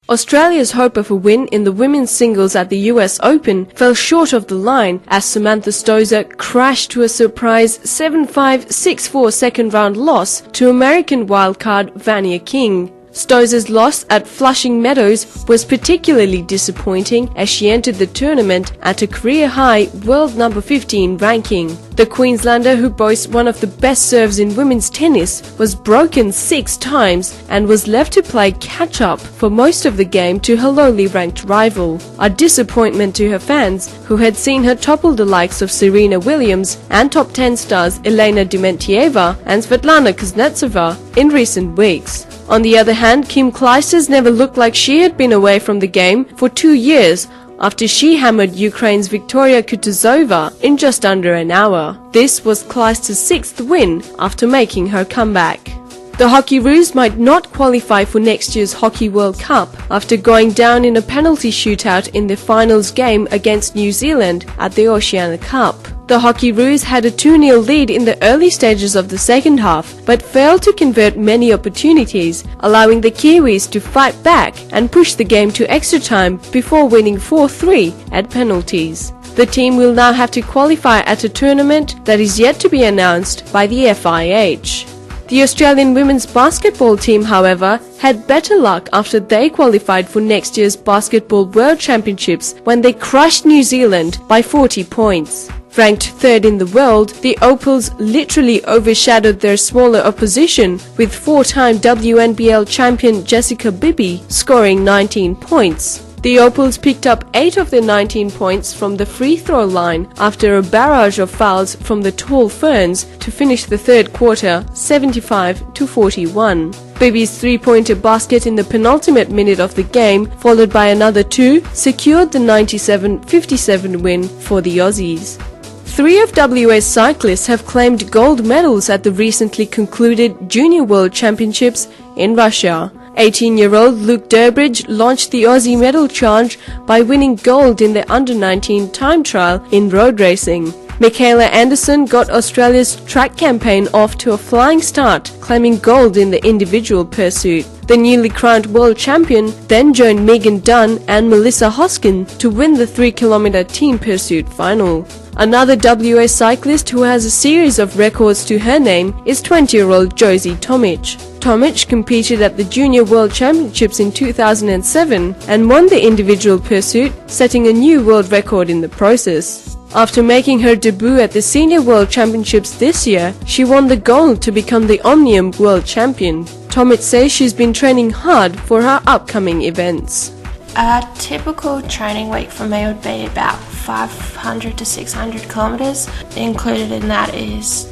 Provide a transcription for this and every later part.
Australia's hope of a win in the women's singles at the US Open fell short of the line as Samantha Stosur crashed to a surprise 7-5, 6-4 second-round loss to American wildcard Vania King. Stosur's loss at Flushing Meadows was particularly disappointing as she entered the tournament at a career-high world number 15 ranking. The Queenslander, who boasts one of the best serves in women's tennis, was broken 6 times and was left to play catch-up for most of the game to her lowly ranked rival. A disappointment to her fans, who had seen her topple the likes of Serena Williams and top 10 stars Elena Dementieva and Svetlana Kuznetsova in recent weeks. On the other hand, Kim Clijsters never looked like she had been away from the game for 2 years after she hammered Ukraine's Victoria Kutuzova in just under an hour. This was Clijsters' 6th win after making her comeback. The Hockeyroos might not qualify for next year's Hockey World Cup after going down in a penalty shootout in the finals game against New Zealand at the Oceania Cup. The Hockeyroos had a 2-0 lead in the early stages of the second half, but failed to convert many opportunities, allowing the Kiwis to fight back and push the game to extra time before winning 4-3 at penalties. The team will now have to qualify at a tournament that is yet to be announced by the FIH. The Australian women's basketball team, however, had better luck after they qualified for next year's Basketball World Championships when they crushed New Zealand by 40 points. Ranked 3rd in the world, the Opals literally overshadowed their smaller opposition, with 4-time WNBL champion Jessica Bibby scoring 19 points. The Opals picked up 8 of their 19 points from the free throw line after a barrage of fouls from the Tall Ferns to finish the third quarter 75-41. Bibby's three-pointer basket in the penultimate minute of the game, followed by another 2, secured the 97-57 win for the Aussies. 3 of WA's cyclists have claimed gold medals at the recently concluded Junior World Championships in Russia. 18-year-old Luke Durbridge launched the Aussie medal charge by winning gold in the under-19 time trial in road racing. Michaela Anderson got Australia's track campaign off to a flying start, claiming gold in the individual pursuit. The newly crowned world champion then joined Megan Dunn and Melissa Hoskin to win the 3-kilometre team pursuit final. Another WA cyclist who has a series of records to her name is 20-year-old Josie Tomic. Tomic competed at the Junior World Championships in 2007 and won the individual pursuit, setting a new world record in the process. After making her debut at the Senior World Championships this year, she won the gold to become the Omnium World Champion. Tomic says she's been training hard for her upcoming events. A typical training week for me would be about 500 to 600 kilometres. Included in that is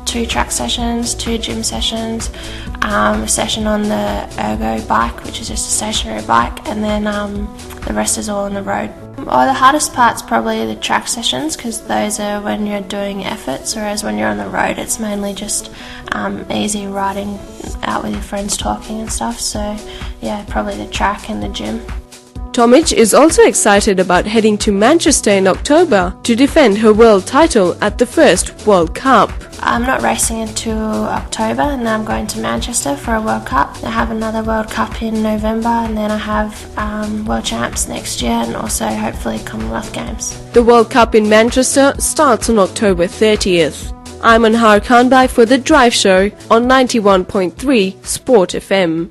2 track sessions, 2 gym sessions, a session on the ergo bike, which is just a stationary bike, and then the rest is all on the road. The hardest part's probably the track sessions, because those are when you're doing efforts, whereas when you're on the road it's mainly just easy riding out with your friends talking and stuff. So yeah, probably the track and the gym. Tomic is also excited about heading to Manchester in October to defend her world title at the first World Cup. I'm not racing until October, and then I'm going to Manchester for a World Cup. I have another World Cup in November, and then I have World Champs next year and also hopefully Commonwealth Games. The World Cup in Manchester starts on October 30th. I'm Anhar Khanbai for The Drive Show on 91.3 Sport FM.